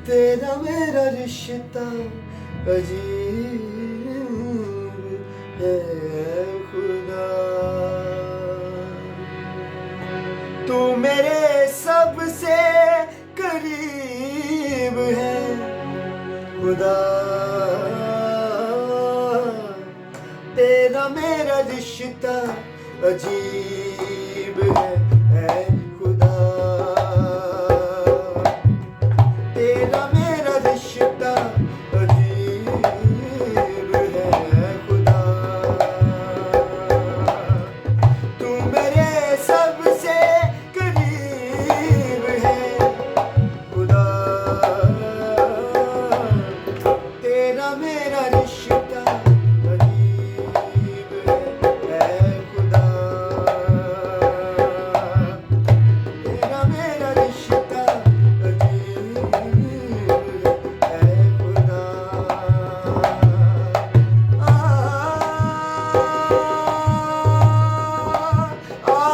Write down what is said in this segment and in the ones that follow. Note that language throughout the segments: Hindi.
तेरा मेरा रिश्ता अजीब है खुदा। तू मेरे सबसे करीब है खुदा। तेरा मेरा रिश्ता अजीब है खुदा। तेरा मेरा रिश्ता अजीब है खुदा। तू मेरे सबसे करीब है खुदा। तेरा मेरा रिश्ता अजीब है खुदा। तेरा मेरा रिश्ता अजीब है खुदा। आ, आ,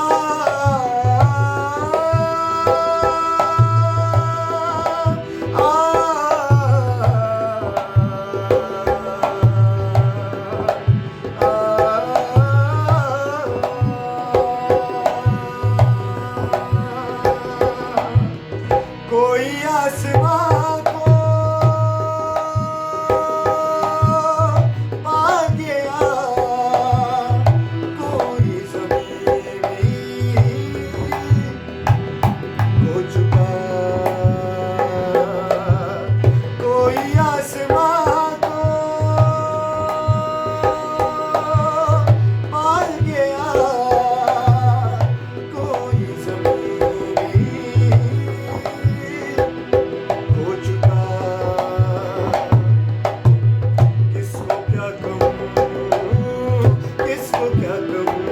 कोई आसमां को पा गया, कोई ज़मीन भी हो चुका। कोई आसमां को पा गया, कोई ज़मीन भी हो चुका। किसको क्या कहूँ, किसको क्या कहूँ,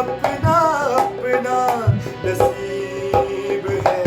अपना अपना नसीब है